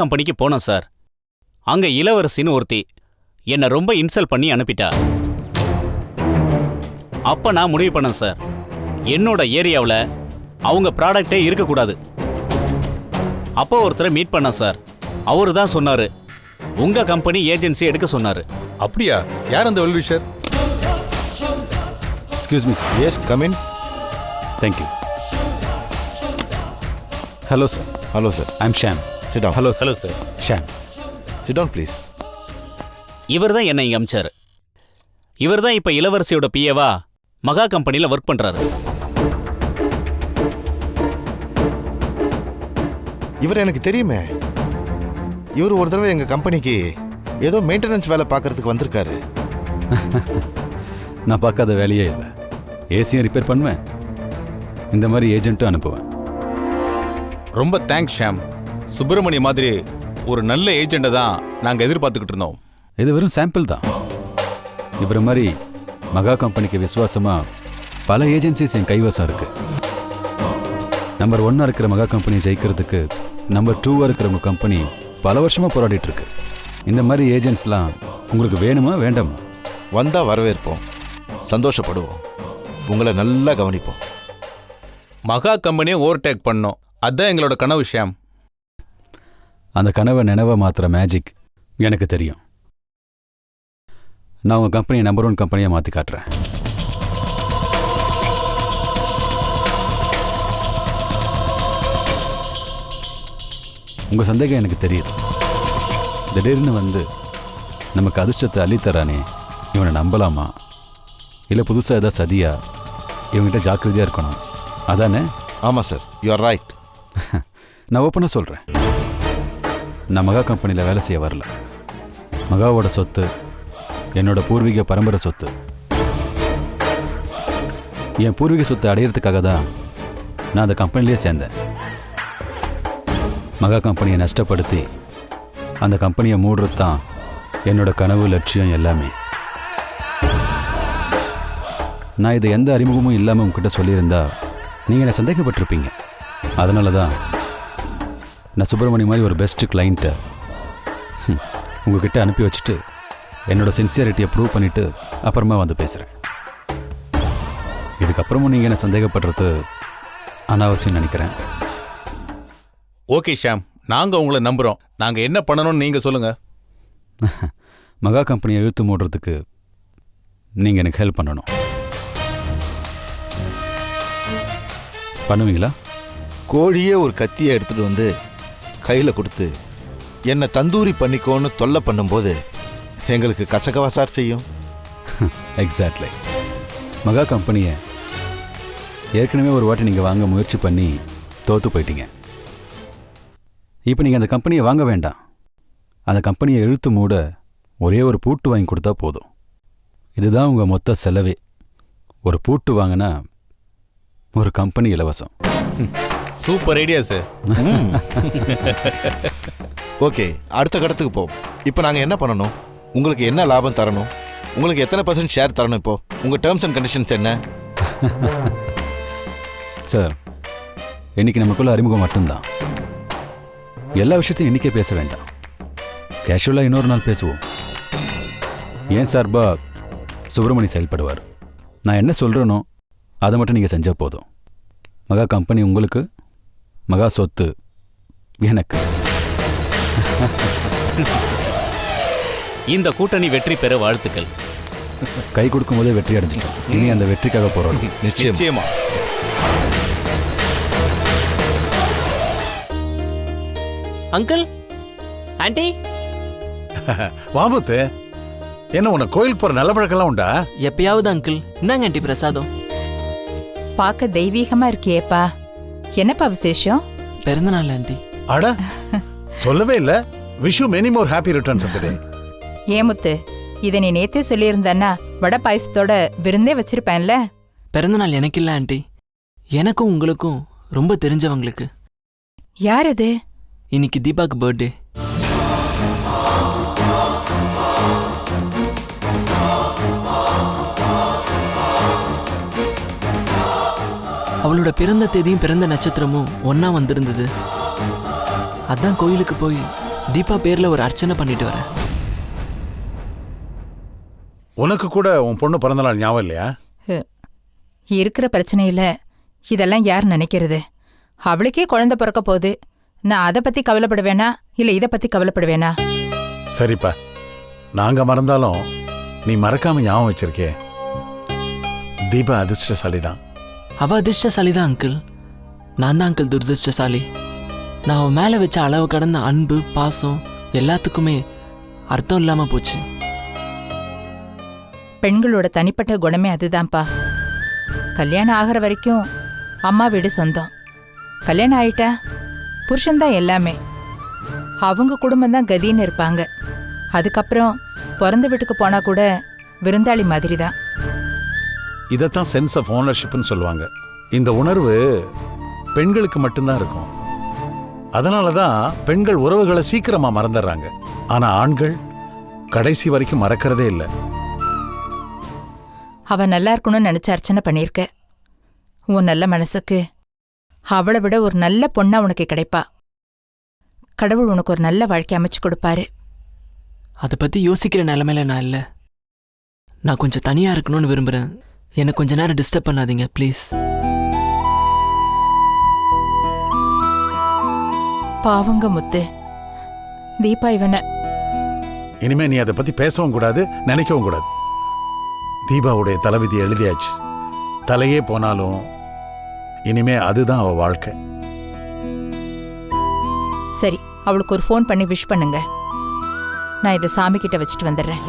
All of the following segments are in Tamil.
கம்பெனிக்கு போனோம் சார். அங்க இளவரசின்னு ஒருத்தி என்னை ரொம்ப இன்சல்ட் பண்ணி அனுப்பிட்டா. அப்ப நான் முடிவு பண்ணேன் சார், என்னோட ஏரியாவில் அவங்க ப்ராடக்டே இருக்கக்கூடாது. அப்போ ஒருத்தரை மீட் பண்ணேன் சார். அவரு தான் சொன்னாரு, உங்க கம்பெனி ஏஜென்சி எடுக்க சொன்னாரு. அப்படியா? யார் அந்த wellwisher? Excuse me sir. Yes, come in. Thank you. Hello sir. Hello sir. I am Sham. Sit down. Hello hello sir. Sham. Sit down please. இவர் தான் என்னை இங்க அமிச்சாரு. இவர் தான் இப்ப இளவரசியோட பிஏவா மகா கம்பெனில ஒர்க் பண்றாரு. இவர் எனக்கு தெரியுமே. இவர் ஒரு தடவை எங்க கம்பெனிக்கு ஏதோ மெயின்டெனன்ஸ் வேலை பார்க்கறதுக்கு வந்திருக்காரு. நான் பார்க்காத வேலையே இல்லை. ஏசியும் ரிப்பேர் பண்ணுவேன், இந்த மாதிரி ஏஜென்ட்டும் அனுப்புவேன். ரொம்ப தேங்க்ஸ் ஷாம். சுப்பிரமணிய மாதிரி ஒரு நல்ல ஏஜெண்டை தான் நாங்கள் எதிர்பார்த்துக்கிட்டு இருந்தோம். இது வெறும் சாம்பிள் தான். இவரை மாதிரி மகா கம்பெனிக்கு விசுவாசமாக பல ஏஜென்சிஸ் என் கைவசம் இருக்கு. நம்பர் 1 இருக்கிற மகா கம்பெனி ஜெயிக்கிறதுக்கு நம்பர் 2 இருக்கிற உங்கள் கம்பெனி பல வருஷமாக போராடிட்டு இருக்கு. இந்த மாதிரி ஏஜென்ட்ஸ்லாம் உங்களுக்கு வேணுமா வேண்டாமா? வந்தால் வரவேற்போம், சந்தோஷப்படுவோம், உங்களை நல்லா கவனிப்போம். மகா கம்பெனியை ஓவர்டேக் பண்ணோம், அதுதான் எங்களோட கனவு ஷாம். அந்த கனவை நினைவை மாத்திர மேஜிக் எனக்கு தெரியும். நான் உங்கள் கம்பெனியை நம்பர் 1 கம்பெனியாக மாற்றி காட்டுறேன். உங்கள் சந்தேகம் எனக்கு தெரியுது. திடீர்னு வந்து நமக்கு அதிர்ஷ்டத்தை அள்ளித்தரானே, இவனை நம்பலாமா இல்லை புதுசாக ஏதாவது சதியா? இவங்ககிட்ட ஜாக்கிரதையாக இருக்கணும், அதானே? ஆமாம் சார், யூ ஆர் ரைட். நான் ஓப்பனாக சொல்கிறேன், நான் மகா கம்பெனியில் வேலை செய்ய வரல. மகாவோட சொத்து என்னோட பூர்வீக பரம்பரை சொத்து. என் பூர்வீக சொத்தை அடையிறதுக்காக தான் நான் அந்த கம்பெனிலேயே சேர்ந்தேன். மகா கம்பெனியை நஷ்டப்படுத்தி அந்த கம்பெனியை மூடுறது தான் என்னோட கனவு, லட்சியம் எல்லாமே. நான் இதை எந்த அறிமுகமும் இல்லாமல் உங்ககிட்ட சொல்லியிருந்தா நீங்கள் என்னை சந்தேகப்பட்டிருப்பீங்க. அதனால தான் நான் சுப்பிரமணிய மாதிரி ஒரு பெஸ்ட்டு கிளைண்ட்டை உங்ககிட்ட அனுப்பி வச்சுட்டு என்னோட சின்சியரிட்டியை ப்ரூவ் பண்ணிவிட்டு அப்புறமா வந்து பேசுகிறேன். இதுக்கப்புறமும் நீங்கள் என்ன சந்தேகப்படுறது அனாவசியம் நினைக்கிறேன். ஓகே ஷாம், நாங்கள் உங்களை நம்புகிறோம். நாங்கள் என்ன பண்ணணும்னு நீங்கள் சொல்லுங்கள். மகா கம்பெனியை இழுத்து மூடுறதுக்கு நீங்கள் எனக்கு ஹெல்ப் பண்ணணும். பண்ணுவீங்களா? கோழியே ஒரு கத்தியை எடுத்துகிட்டு வந்து கையில் கொடுத்து என்னை தந்தூரி பண்ணிக்கோன்னு தொல்லை பண்ணும்போது எங்களுக்கு கசகவசார் செய்யும். எக்ஸாக்ட்லி. மகா கம்பெனியை ஏற்கனவே ஒரு வாட்டி நீங்கள் வாங்க முயற்சி பண்ணி தோற்று போயிட்டீங்க. இப்போ நீங்கள் அந்த கம்பெனியை வாங்க வேண்டாம். அந்த கம்பெனியை இழுத்து மூட ஒரே ஒரு பூட்டு வாங்கி கொடுத்தா போதும். இதுதான் உங்கள் மொத்த செலவே. ஒரு பூட்டு வாங்கினா ஒரு கம்பெனி இலவசம். Super idea sir. ஓகே, அடுத்த கட்டத்துக்கு போவோம். இப்போ நாங்கள் என்ன பண்ணணும்? உங்களுக்கு என்ன லாபம் தரணும்? உங்களுக்கு எத்தனை % ஷேர் தரணும்? இப்போ உங்கள் டேர்ம்ஸ் அண்ட் கண்டிஷன்ஸ் என்ன? சார், இன்னைக்கு நமக்குள்ள அறிமுகம் மட்டும்தான். எல்லா விஷயத்தையும் இன்னைக்கே பேச வேண்டாம். கேஷுவலாக இன்னொரு நாள் பேசுவோம். ஏன் சார்பா சுப்பிரமணி செயல்படுவார். நான் என்ன சொல்கிறேனோ அதை மட்டும் நீங்கள் செஞ்சால் போதும். மகா கம்பெனி உங்களுக்கு, மகா சொத்து எனக்கு. இந்த கூட்டணி வெற்றி பெற வாழ்த்துக்கள். கை கொடுக்கும் போதே வெற்றி அடைஞ்சிட்டோம். இனி அந்த வெற்றிக்காக போராடும். நிச்சயமா. அங்கிள், ஆண்டி, வாமுத்து, என்ன உனக்கு கோயிலுக்கு போற நல்ல பழக்கம்லாம் உண்டா? எப்பயாவது அங்கிள். இந்தாங்க ஆண்டி பிரசாதம். பார்க்க தெய்வீகமா இருக்கியேப்பா. என்னப்பா விசேஷம்? பிறந்தநாள் ஆண்டி. அட, சொல்லவே இல்ல. Wish you many more happy returns of the day. ஏமுத்து, இதை நீ நேத்தே சொல்லியிருந்தன்னா வடை பாயசத்தோட விருந்தே வச்சிருப்பேன்ல. பிறந்தநாள் எனக்கு இல்ல ஆண்டி, எனக்கும் உங்களுக்கும் ரொம்ப தெரிஞ்சவங்களுக்கு. யார் அது? இன்னைக்கு தீபாக்கு பர்த்டே. அவளோட பிறந்த தேதியும் பிறந்த நட்சத்திரமும் ஒன்னா வந்திருந்தது. அதான் கோயிலுக்கு போய் தீபா பேர்ல ஒரு அர்ச்சனை பண்ணிட்டு வரேன். உனக்கு கூட உன் பொண்ணு பிறந்தநாள் ஞாபகம் இல்லையா? இருக்கிற பிரச்சனையில இதெல்லாம் யார் நினைக்கிறது? அவளுக்கே குழந்தை பிறக்க போகுது. நான் அதை பத்தி கவலைப்படுவேனா இல்ல இதை பத்தி கவலைப்படுவேனா? சரிப்பா, நாங்க மறந்தாலும் நீ மறக்காம ஞாபகம் வச்சிருக்கே. தீபா அதிர்ஷ்டசாலி தான். அவ அதிர்ஷ்டசாலி தான் அங்கிள். நான் தான் அங்கிள் துரதிர்ஷ்டசாலி. நான் அவன் மேல வச்ச அளவு கடந்த அன்பு பாசம் எல்லாத்துக்குமே அர்த்தம் இல்லாம போச்சு. பெண்களோட தனிப்பட்ட குணமே அதுதான்ப்பா. கல்யாணம் ஆகிற வரைக்கும் அம்மா வீடு சொந்தம். கல்யாணம் ஆயிட்டா புருஷன்தான் எல்லாமே. அவங்க குடும்பம் தான் கதின்னு இருப்பாங்க. அதுக்கப்புறம் பிறந்த வீட்டுக்கு போனா கூட விருந்தாளி மாதிரி தான். இதைத்தான் சென்ஸ் ஆஃப் ஓனர்ஷிப்னு சொல்லுவாங்க. இந்த உணர்வு பெண்களுக்கு மட்டும்தான் இருக்கும். அதனால தான் பெண்கள் உறவுகளை சீக்கிரமா மறந்துடுறாங்க. ஆனா ஆண்கள் கடைசி வரைக்கும் மறக்கிறதே இல்லை. அவ நல்லா இருக்கணும்னு நினைச்ச அர்ச்சனை பண்ணியிருக்க. உன் நல்ல மனசுக்கு அவளை விட ஒரு நல்ல பொண்ணா உனக்கு கிடைப்பா. கடவுள் உனக்கு ஒரு நல்ல வாழ்க்கை அமைச்சு கொடுப்பாரு. அதை பத்தி யோசிக்கிற நிலைமையில நான் இல்லை. நான் கொஞ்சம் தனியா இருக்கணும்னு விரும்புறேன். எனக்கு கொஞ்ச நேரம் டிஸ்டர்ப் பண்ணாதீங்க ப்ளீஸ். பாவங்க முத்து. தீபா இவனை இனிமே நீ அதை பத்தி பேசவும் கூடாது, நினைக்கவும் கூடாது. தீபாவுடைய தலைவிதி எழுதியாச்சு. தலையே போனாலும் இனிமே அதுதான் அவ வாழ்க்கை. சரி, அவளுக்கு ஒரு ஃபோன் பண்ணி விஷ் பண்ணுங்க. நான் இதை சாமி கிட்ட வச்சுட்டு வந்துடுறேன்.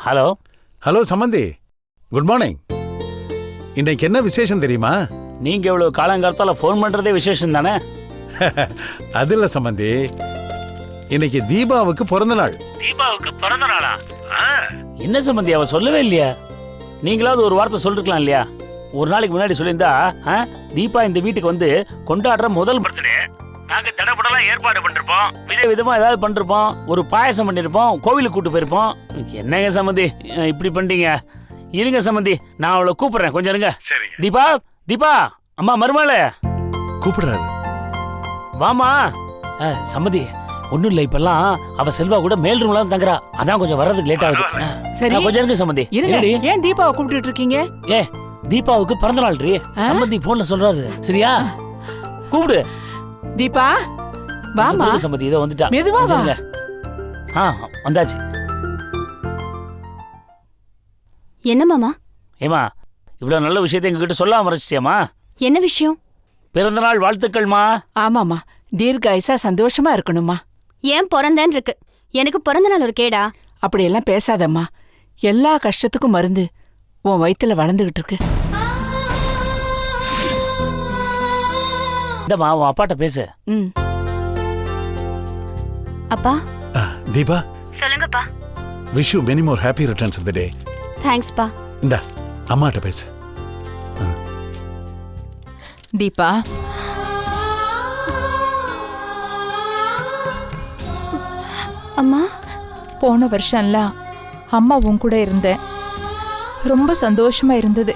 ஹலோ. ஹலோ சம்பந்தி, குட் மார்னிங். இன்னைக்கு என்ன விசேஷம் தெரியுமா? நீங்க இவ்வளவு காலங்காலத்தால ஃபோன் பண்றதே விசேஷம் தானே? அது இல்ல சம்பந்தி, இன்னைக்கு தீபாவுக்கு பிறந்த நாள். தீபாவுக்கு பிறந்த நாளா? என்ன சம்பந்தி, அவ சொல்லவே இல்லையா? நீங்களாவது ஒரு வார்த்தை சொல்லிருக்கலாம் இல்லையா? ஒரு நாளைக்கு முன்னாடி சொல்லியிருந்தா தீபா இந்த வீட்டுக்கு வந்து கொண்டாடுற முதல் பர்த்டே நாங்க தடப்படலாம் ஏற்பாடு பண்ணிருப்போம். விதவிதமா ஏதாவது பண்ணிருப்போம். ஒரு பாயசம் பண்ணிருப்போம். கோவிலுக்கு கூட்டு போயிருப்போம். என்னங்க சம்பந்தி இப்படி பண்ணிட்டீங்க? இருங்க சம்பந்தி, நான் அவளை கூப்பிடுறேன், கொஞ்சம் இருங்க. தீபா, தீபா, அம்மா மருமகளே கூப்பிடுறாரு. வாமா. சம்பந்தி ஒன்னும் இல்ல, இப்பெல்லாம் அவ செல்வா கூட மேல் ரூம்ல தான் தங்குறா. அதான் கொஞ்சம் வர்றதுக்கு லேட் ஆகுது. சரி, கொஞ்சம் இருங்க சம்பந்தி. ஏன் தீபாவை கூப்பிட்டு இருக்கீங்க? தீபாவுக்கு பிறந்த நாள் ரீ. சம்பந்தி போன்ல சொல்றாரு. சரியா? கூப்பிடு. தீபா வாமா. சம்பந்தி இதோ வந்துட்டா. மெதுவா வா. வந்தாச்சு. என்ன மாமா? ஏமா, இவ்வளவு நல்ல விஷயத்தை எங்ககிட்ட சொல்லாம மறைச்சிட்டியாமா? என்ன விஷயம்? பிறந்த நாள் வாழ்த்துக்கள்மா. ஆமாமா, தீர்காயுசா சந்தோஷமா இருக்கணுமா. ஏன் பிறந்தேன்னு இருக்கு, எனக்கு பிறந்த நாள் ஒரு கேடா? அப்படியெல்லாம் பேசாதம்மா. எல்லா கஷ்டத்துக்கும் மருந்து உன் வயித்துல வளர்ந்துகிட்டு இருக்கு. இந்தமா உன் அப்பாட்ட பேசு. அப்பா. தீபா, சொல்லுங்கப்பா. Wish you many more happy returns of the day. Thanks பா. இந்த அம்மாட்ட பேசு. தீபா, அம்மா. போன வருஷம்லாம் அம்மா உன் கூட இருந்தேன். ரொம்ப சந்தோஷமா இருந்தது.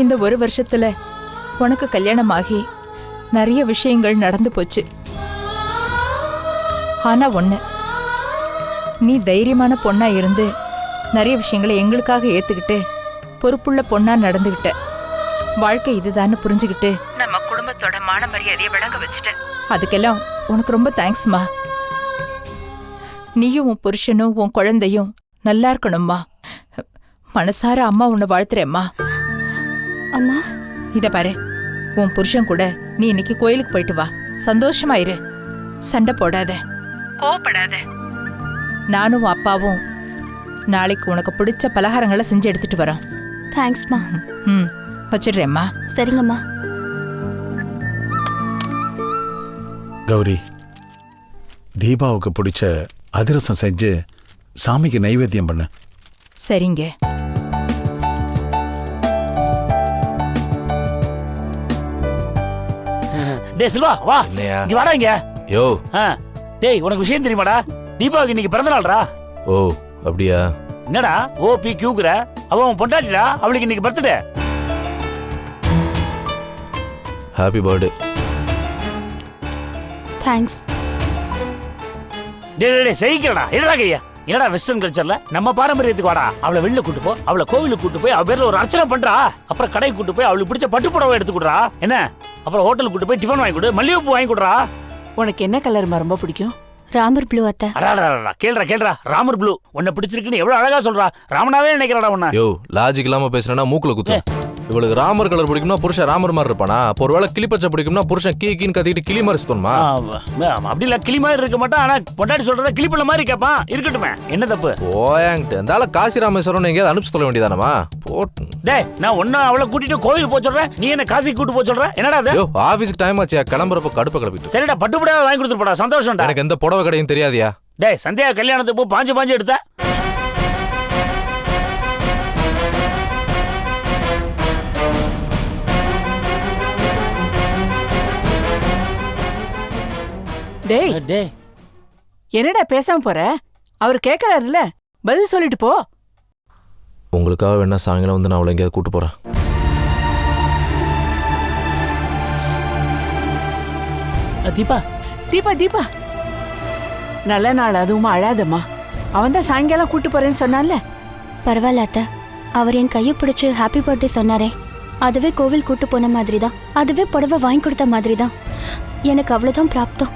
இந்த ஒரு வருஷத்துல உனக்கு கல்யாணம் ஆகி நிறைய விஷயங்கள் நடந்து போச்சு. ஆனா ஒண்ணு, நீ தைரியமான பொண்ணா இருந்து நிறைய விஷயங்களை எங்களுக்காக ஏத்துக்கிட்டு பொறுப்புள்ள பொண்ணா நடந்துகிட்ட. வாழ்க்கை இதுதான்னு புரிஞ்சுக்கிட்டு நம்ம குடும்பத்தோட மான மரியாதையை விளங்க வச்சுட்ட. அதுக்கெல்லாம் உனக்கு ரொம்ப தேங்க்ஸ்மா. நீயும் உன் புருஷனும் உன் குழந்தையும் நல்லா இருக்கணும்மா. மனசார அம்மா உன்னை வாழ்த்துறேம்மா. அம்மா, இத பாரு, உன் புருஷன் கூட நீ இன்னைக்கு கோயிலுக்கு போயிட்டு வா. சந்தோஷமா இரு. சண்டை போடாத, கோவப்படாத. நானும் அப்பாவும் நாளைக்கு உனக்கு பிடிச்ச பலகாரங்களை செஞ்சு எடுத்துட்டு வரோம். தேங்க்ஸ்மா. வச்சிடுறேம்மா. சரிங்கம்மா. கௌரி, தீபாவுக்கு பிடிச்ச அதிரசம் செஞ்சு சாமிக்கு நைவேத்தியம் பண்ணு. சரிங்க. டேய் செல்வா வா, இங்க வாடா இங்க. யோ டேய் உனக்கு விஷயம் தெரியுமாடா? தீபாவுக்கு இன்னைக்கு பிறந்த நாள்டா. ஓ அப்படியா? என்னடா ஓபி கியூக்குற? அவன் பொண்டாட்டிடா, அவளுக்கு இன்னைக்கு பர்த்டே. Happy birthday. தேங்க்ஸ். டேய் செய்கிறடா, என்னடா கையா? என்னடா வெஸ்டர்ன் கல்ச்சர்ல நம்ம பாரம்பரியத்துக்கு வாடா. அவளை வெளில கூட்டு போ, அவளை கோவிலுக்கு கூட்டு போய் அவ பேர்ல ஒரு அர்ச்சனை பண்றா. அப்புறம் கடைக்கு கூட்டு போய் அவளுக்கு பிடிச்ச பட்டு புடவை எடுத்து கொடுறா. என்ன? அப்புறம் ஹோட்டலுக்கு கூட்டு போய் டிஃபன் வாங்கி கொடு, மல்லிகைப்பூ வாங்கி கொடுறா. உனக்கு என்ன கலர்மா ரொம்ப பிடிக்கும்? ராமர் ப்ளூ அத்தை. அடாடா கேள்றா ராமர் ப்ளூ. உன்னை பிடிச்சிருக்குன்னு எவ்வளவு அழகா சொல்றா. ராமனாவே நினைக்கிறடா உன்ன. யோ லாஜிக் இல்லாம பேசுறேன்னா மூக்குல குத்து. இவளுக்கு ராமர் கலர் பிடிக்கும்னா புருஷன் ராமர் மாதிரி இருப்பானா? அப்போ ஒருவேளை கிளிப்பச்சை பிடிக்கும்னா புருஷன் கீன்னு கத்திட்டு கிளி மாதிரி சுத்தணுமா? அப்படி இல்ல, கிளி மாதிரி இருக்க மாட்டான். ஆனா பொண்டாட்டி சொல்றத கிளிப்பள்ள மாதிரி கேட்பான். இருக்கட்டுமே, என்ன தப்பு? ஓயாங்கிட்டு இருந்தால காசி ராமேஸ்வரம் எங்கேயாவது அனுப்பிச்சு சொல்ல வேண்டியதானமா? போட்டு டேய், நான் ஒன்னும் அவளை கூட்டிட்டு கோயிலுக்கு போக சொல்றேன், நீ என்ன காசிக்கு கூட்டு போக சொல்ற? என்னடா அது? யோ ஆபீஸ்க்கு டைம் ஆச்சியா, கிளம்புறப்ப கடுப்ப கிளப்பிட்டு. சரிடா, பட்டு புடவை வாங்கி கொடுத்துட்டு போடா. சந்தோஷம்டா. எனக்கு எந்த புடவை கடையும் தெரியாதியா? டேய், சந்தியா கல்யாணத்துக்கு போ, பாஞ்சு எடுத்த. டேய் டேய், என்னடா பேசாம போற? அவர் கேட்கறாருல்ல, பதில் சொல்லிட்டு போ. உங்களுக்காக வேணா சாயங்காலம் வந்து நான் அவளை எங்கேயாவது கூட்டு போறேன். தீபா தீபா தீபா நல்ல நாள், அதுவும் அழாதம்மா. அவன் தான் சாயங்காலம் கூட்டு போறேன்னு சொன்னான்ல. பரவாயில்ல அத்தை. அவர் என் கையை பிடிச்சி ஹாப்பி பர்த்டே சொன்னாரே, அதுவே கோவில் கூட்டு போன மாதிரி தான். அதுவே புடவை வாங்கி கொடுத்த மாதிரி தான். எனக்கு அவ்வளோதான் பிராப்தம்.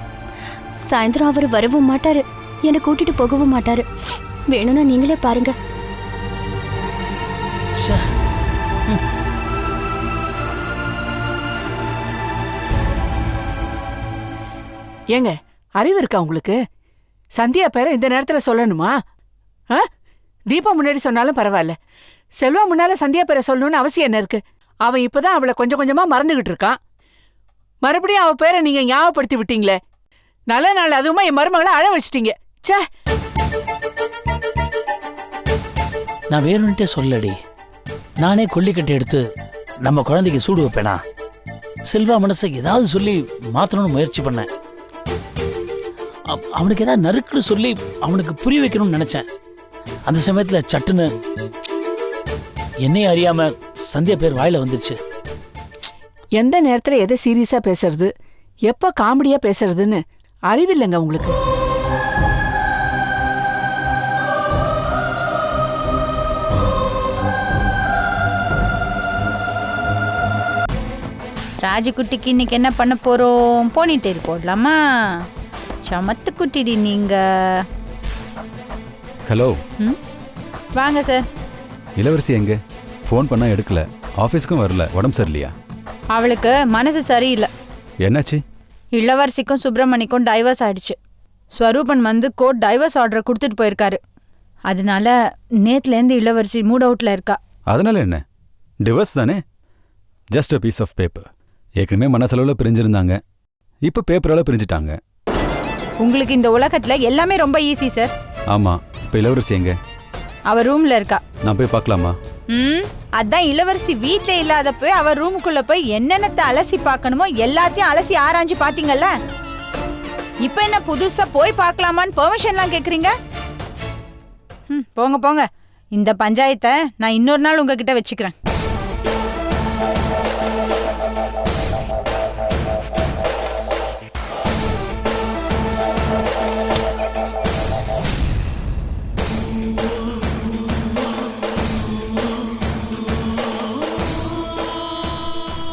சாயந்தரம் அவர் வரவும் மாட்டாரு, என்னை கூட்டிட்டு போகவும் மாட்டாரு. வேணும்னா நீங்களே பாருங்க. ஏங்க, அறிவு இருக்கா உங்களுக்கு? சந்தியா பேரை இந்த நேரத்துல சொல்லணுமா? தீபா முன்னாடி சொன்னாலும் பரவாயில்ல, செல்வா முன்னால சந்தியா பேரை சொல்லணும்னு அவசியம் என்ன இருக்கு? அவன் இப்பதான் அவளை கொஞ்சம் கொஞ்சமா மறந்துகிட்டு இருக்கான். மறுபடியும் அவ பேரை நீங்க ஞாபகப்படுத்தி விட்டீங்களே. நல்ல நாள் அதுவுமா என் மருமகளை அழ வச்சிட்டீங்க. சே, நான் வேணும்ட்டே சொல்லடி. நானே கொல்லிக்கட்டை எடுத்து நம்ம குழந்தைக்கு சூடு வைப்பேனா? செல்வா மனசை ஏதாவது சொல்லி மாற்றணும்னு முயற்சி பண்ணேன். அவனுக்கு ஏதாவது நறுக்குன்னு சொல்லி அவனுக்கு புரிய வைக்கணும்னு நினைச்சேன். அந்த சமயத்துல சட்டுன்னு என்னையும் அறியாம சந்தியா பேர் வாயில வந்துருச்சு. எந்த நேரத்துல எதை சீரியஸா பேசுறது, எப்ப காமெடியா பேசுறதுன்னு அறிவில்லைங்க உங்களுக்கு. ராஜகுட்டிக்கு இன்னைக்கு என்ன பண்ண போறோம்? போனிட்டெயில் போடலாமா? சமத்து குட்டிடி நீங்க. ஹலோ. வாங்க சார். இளவரசி எங்க? ஃபோன் பண்ணா எடுக்கல, ஆஃபீஸ்க்கும் வரல. உடம்பு சரியில்லையா? அவளுக்கு மனசு சரியில்லை. என்னாச்சு? இளவரசிக்கும் சுப்பிரமணிக்கும் டைவர்ஸ் ஆயிடுச்சு. ஸ்வரூபன் வந்து கோர்ட் டைவர்ஸ் ஆர்டர் கொடுத்துட்டு போயிருக்காரு. அதனால நேத்துலேருந்து இளவரசி மூட் அவுட்ல இருக்கா. அதனால என்ன? டிவர்ஸ் தானே, just a piece of paper. ஏற்கனவே மனசளவில் பிரிஞ்சிருந்தாங்க, இப்போ பேப்பரால் பிரிஞ்சுட்டாங்க. உங்களுக்கு இந்த உலகத்துல எல்லாமே ரொம்ப ஈஸி சார். ஆமா, இப்போ இளவரசி எங்க? அவ ரூம்ல இருக்கா. நான் போய் பார்க்கலாமா? அதான் இளவரசி வீட்ல இல்லாதப்ப அவ ரூமுக்குள்ள போய் என்னென்னத்தை அலசி பார்க்கணுமோ எல்லாத்தையும் அலசி ஆராய்ஞ்சு பாத்தீங்கல்ல. இப்ப என்ன புதுசா போய் பார்க்கலாமான்னு பெர்மிஷன்லாம் கேக்குறீங்க? போங்க போங்க. இந்த பஞ்சாயத்தை நான் இன்னொரு நாள் உங்ககிட்ட வச்சுக்கிறேன்.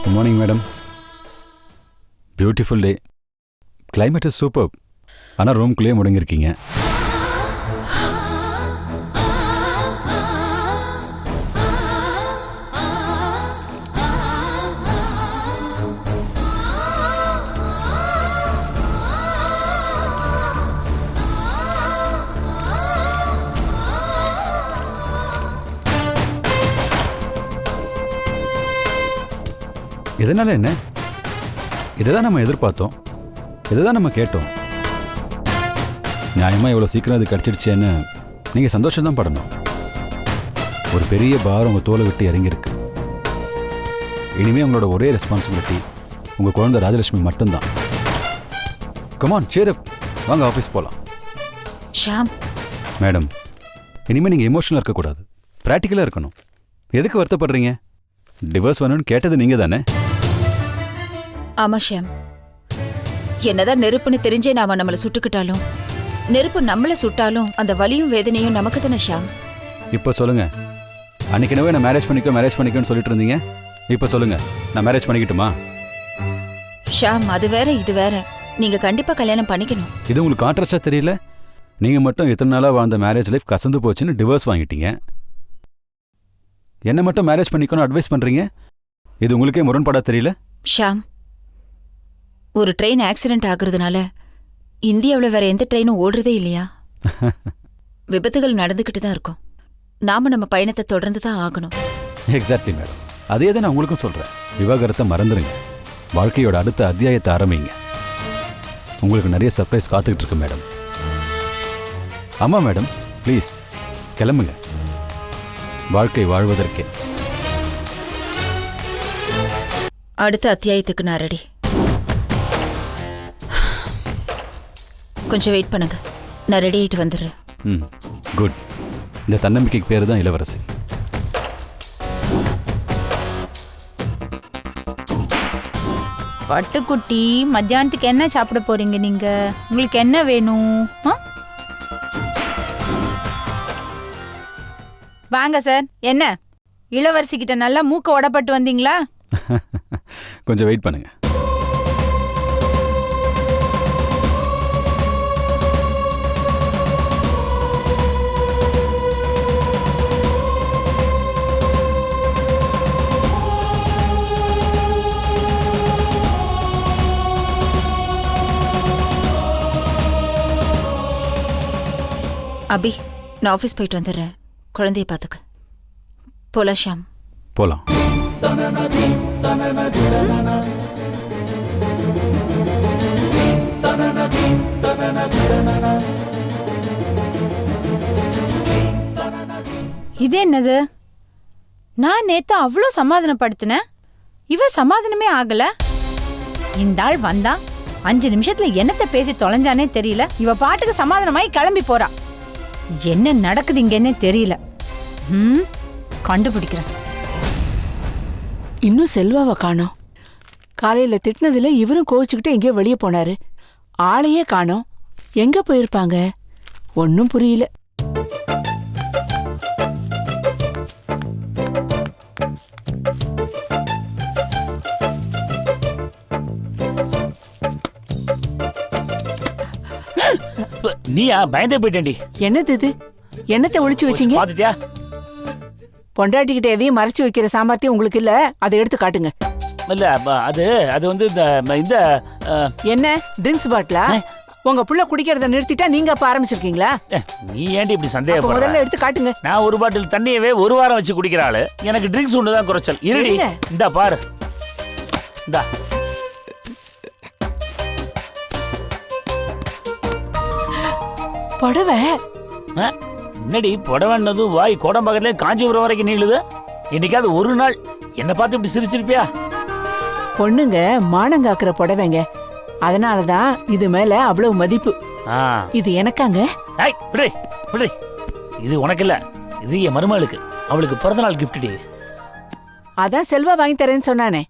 Good morning madam. Beautiful day. Climate is super. ஆனால் ரூம்குள்ளேயே முடங்கிருக்கீங்க. இதனால என்ன? இதைதான் நம்ம எதிர்பார்த்தோம், இதைதான் நம்ம கேட்டோம். நியாயமா இவ்வளோ சீக்கிரம் அது கிடச்சிடுச்சேன்னு நீங்கள் சந்தோஷம் தான் படணும். ஒரு பெரிய பாரம் உங்கள் தோலை விட்டு இறங்கியிருக்கு. இனிமேல் உங்களோட ஒரே ரெஸ்பான்சிபிலிட்டி உங்கள் குழந்தை ராஜலட்சுமி மட்டும்தான். கமான் சேரப், வாங்க ஆஃபீஸ் போகலாம். ஷாம் மேடம், இனிமேல் நீங்கள் எமோஷனலாக இருக்கக்கூடாது, ப்ராக்டிக்கலாக இருக்கணும். எதுக்கு வருத்தப்படுறீங்க? டிவோர்ஸ் வேணும்னு கேட்டது நீங்கள் தானே? ஆமா ஷாம், என்னதான் நெருப்புன்னு தெரிஞ்சே நாம நம்மளை சுட்டுக்கிட்டாலும், நெருப்பு நம்மளை சுட்டாலும் அந்த வலியும் வேதனையும் நமக்கு தானே ஷாம். இப்போ சொல்லுங்க, அன்னைக்கு என்னவே நான் மேரேஜ் பண்ணிக்கோன்னு சொல்லிட்டு இருந்தீங்க. இப்போ சொல்லுங்க, நான் மேரேஜ் பண்ணிக்கிட்டுமா? ஷாம், அது வேற இது வேற. நீங்க கண்டிப்பா கல்யாணம் பண்ணிக்கணும். இது உங்களுக்கு கான்ட்ராஸ்டா தெரியல? நீங்க மட்டும் இத்தனை நாளாக வாழ்ந்த மேரேஜ் லைஃப் கசந்து போச்சுன்னு டிவோர்ஸ் வாங்கிட்டீங்க. என்ன மட்டும் மேரேஜ் பண்ணிக்கணும் அட்வைஸ் பண்றீங்க. இது உங்களுக்கே முரண்பாடா தெரியல? ஷாம், ஒரு ட்ரெயின் ஆக்சிடென்ட் ஆகுறதுனால இந்தியாவில் வேற எந்த ட்ரெயினும் ஓடுறதே இல்லையா? விபத்துகள் நடந்துக்கிட்டு தான் இருக்கும். நாம நம்ம பயணத்தை தொடர்ந்து தான் ஆகணும். எக்ஸாக்ட்லி மேடம், அதே தான் நான் உங்களுக்கும் சொல்றேன். விவாகரத்தை மறந்துடுங்க, வாழ்க்கையோட அடுத்த அத்தியாயத்தை ஆரம்பிங்க. உங்களுக்கு நிறைய சர்ப்ரைஸ் காத்துக்கிட்டு இருக்கு மேடம். ஆமா மேடம், ப்ளீஸ் கிளம்புங்க. வாழ்க்கை வாழ்வதற்கே. அடுத்த அத்தியாயத்துக்கு நான் ரெடி. கொஞ்சம் வெயிட் பண்ணுங்க, நான் ரெடி ஆகிட்டு வந்துடுறேன். ம், குட். இந்த தன்னம்பிக்கைக்கு பேர் தான் இளவரசி. பட்டுக்குட்டி, மத்தியானத்துக்கு என்ன சாப்பிட போறீங்க நீங்க? உங்களுக்கு என்ன வேணும்? வாங்க சார். என்ன இளவரசி கிட்ட நல்லா மூக்க உடப்பட்டு வந்தீங்களா? கொஞ்சம் வெயிட் பண்ணுங்க. அபி, நான் ஆஃபீஸ் போயிட்டு வந்துடுறேன். குழந்தைய பார்த்துக்க. போலாம் ஷாம். போலாம். இது என்னது? நான் நேத்து அவ்வளோ சமாதானப்படுத்தினேன், இவ சமாதானமே ஆகல. இந்த ஆள் வந்தா 5 நிமிஷத்துல என்னத்தை பேசி தொலைஞ்சானே தெரியல. இவ பாட்டுக்கு சமாதானமாயி கிளம்பி போறா. என்ன நடக்குது இங்கன்னே தெரியல. கண்டுபிடிக்கிறேன். இன்னும் செல்வாவை காணோம். காலையில திட்டினதுல இவரும் கோவிச்சுக்கிட்டு எங்கேயோ வெளியே போனாரு. ஆளையே காணோம். எங்க போயிருப்பாங்க? ஒன்னும் புரியல. நீயா? பயந்தே போயிட்டேன்டி. என்னது இது? என்னத்தை ஒளிச்சு வச்சீங்க? பாத்துட்டியா? பொண்டாட்டிக்கிட்ட எதையும் மறைச்சு வைக்கிற சாமர்த்தியம் உங்களுக்கு இல்ல. அதை எடுத்து காட்டுங்க. இல்ல, அது வந்து இந்த என்ன ட்ரிங்க்ஸ் பாட்டிலா? உங்க புள்ள குடிக்கிறத நிறுத்திட்டா நீங்க அப்ப ஆரம்பிச்சிருக்கீங்களா? நீ ஏன்டி இப்படி சந்தேகப்படுற? முதல்ல எடுத்து காட்டுங்க. நான் ஒரு பாட்டில் தண்ணியவே ஒரு வாரம் வச்சு குடிக்கிற ஆளு. எனக்கு ட்ரிங்க்ஸ் ஒண்ணுதான் குறைச்சல். இருடி, இந்தா பாரு. இந்தா புடவை. என்னடி புடவைன்னதும் வாய் கோடம் பக்கத்துல காஞ்சிபுரம் வரைக்கும் நீளுது. என்னைக்காவது ஒரு நாள் என்ன பார்த்து இப்படி சிரிச்சிருப்பியா? பொண்ணுங்க மானங்காக்குற புடவைங்க, அதனாலதான் இது மேல அவ்வளவு மதிப்பு. இது எனக்காங்க. இது உனக்கு இல்ல, இது என் மருமகளுக்கு. அவளுக்கு பிறந்த நாள் கிஃப்ட். அதான் செல்வா வாங்கி தரேன்னு சொன்னானே.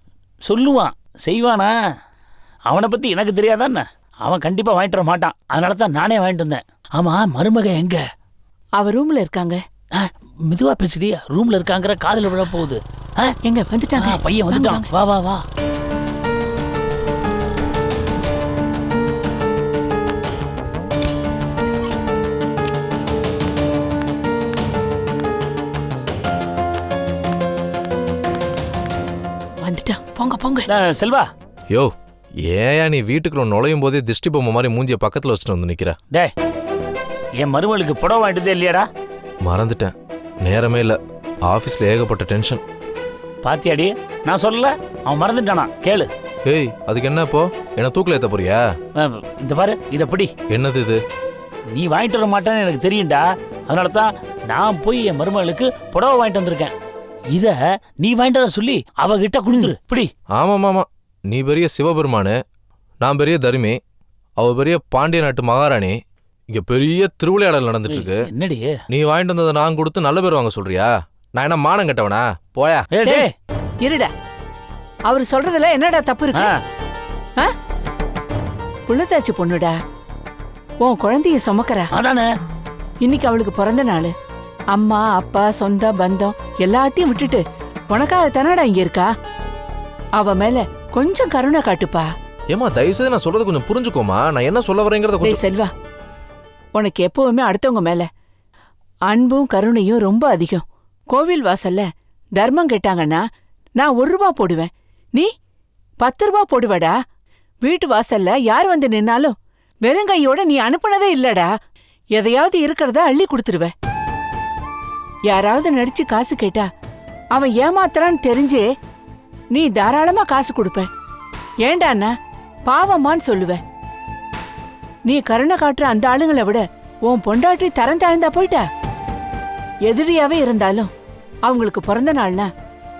சொல்லுவான், செய்வானா? அவனை பத்தி எனக்கு தெரியாதானே? அவன் கண்டிப்பா வாங்கிட்டு வர மாட்டான். அதனால தான் நானே வாங்கிட்டு வந்தேன். ஆமா, மருமக எங்க? அவ ரூம்ல இருக்காங்க. மெதுவா பேசுடி. ரூம்ல இருக்காங்கிற காதுல விழ போகுது. எங்க வந்துட்டாங்க? பையன் வந்துட்டான். வா வா வா. வந்துட்டான். போங்க போங்க. செல்வா. யோ, ஏயா நீ வீட்டுக்குள்ள நுழையும் போதே திஷ்டி பொம்மை மாதிரி மூஞ்சிய பக்கத்துல வச்சுட்டு வந்து நிக்கிற? டே, என் மருமகளுக்கு புடவை வாங்கிட்டதே இல்லையாடா? மறந்துட்டேன், நேரமே இல்ல. ஆபீஸ்ல ஏகப்பட்ட டென்ஷன். பாத்தியாடி, நான் சொல்லல, அவன் மறந்துட்டானா? கேளு. ஏய், அதுக்கு என்ன இப்போ? என்ன தூக்கில ஏத்த போறியா? இந்த பாரு, இத பிடி. என்னது இது? நீ வாங்கிட்டு வர மாட்டேன்னு எனக்கு தெரியும்டா. அதனால தான் நான் போய் என் மருமகளுக்கு புடவை வாங்கிட்டு வந்திருக்கேன். இத நீ வாங்கிட்டத சொல்லி அவகிட்ட கொடுத்துரு. இப்படி. ஆமாம், நீ பெரிய சிவபெருமானு, நான் பெரிய தருமி, அவ பெரிய பாண்டிய நாட்டு மகாராணி. இங்க பெரிய திருவிளையாடல் நடந்துட்டு இருக்கு. என்னடி நீ வாங்கிட்டு வந்ததை நான் கொடுத்து நல்ல பேர் வாங்க சொல்றியா? நான் என்ன மானம் கட்டவனா? போயா. இருடா, அவர் சொல்றதுல என்னடா தப்பு இருக்கு? புள்ளத்தாச்சு பொண்ணுடா, உன் குழந்தைய சுமக்கறா. அதானே. இன்னைக்கு அவளுக்கு பிறந்த நாள். அம்மா அப்பா சொந்த பந்தம் எல்லாத்தையும் விட்டுட்டு உனக்காக தானடா இங்க இருக்கா. அவ மேல கொஞ்சம் கருணை காட்டுப்பா. ஏமா தயவு செய்து நான் சொல்றது கொஞ்சம் புரிஞ்சுக்கோமா. நான் என்ன சொல்ல வரேங்கிறத கொஞ்சம். செல்வா, உனக்கு எப்பவுமே அடுத்தவங்க மேல அன்பும் கருணையும் ரொம்ப அதிகம். கோவில் வாசல்ல தர்மம் கேட்டாங்கன்னா நான் 1 ரூபா போடுவேன், நீ 10 ரூபா போடுவடா. வீட்டு வாசல்ல யார் வந்து நின்னாலும் வெறுங்கையோட நீ அனுப்புனதே இல்லடா. எதையாவது இருக்கிறத அள்ளி கொடுத்துருவ. யாராவது நடிச்சு காசு கேட்டா அவன் ஏமாத்துறான்னு தெரிஞ்சே நீ தாராளமா காசு கொடுப்ப. ஏண்டாண்ணா பாவமான்னு சொல்லுவ. நீ கருணை காட்டுற அந்த ஆளுங்களை விட உன் பொண்டாட்டி தரம் தாழ்ந்தா போயிட்டா. எதிரியாவே இருந்தாலும் அவங்களுக்கு பிறந்த நாள்னா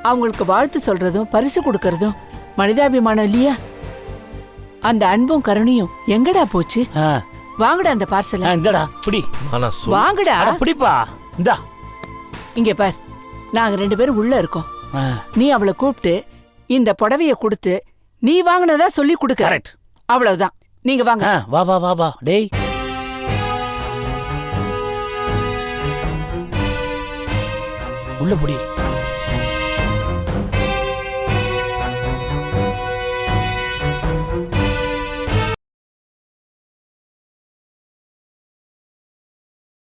அவங்களுக்கு வாழ்த்து சொல்றதும் பரிசு கொடுக்கறதும் மனிதாபிமானம் இல்லையா? அந்த அன்பும் கருணையும் எங்கடா போச்சு? வாங்கடா அந்த பார்சல். இந்தடா புடி. வாங்கடா. புடிப்பா. இந்தா. இங்க பார், நாங்க 2 பேரும் உள்ள இருக்கோம். நீ அவளை கூப்பிட்டு இந்த புடவைய கொடுத்து நீ வாங்கினதா சொல்லி கொடுக்க. கரெக்ட். அவ்வளவுதான். நீங்க வாங்க. வா வா வா வா. டேய், உள்ள புடி.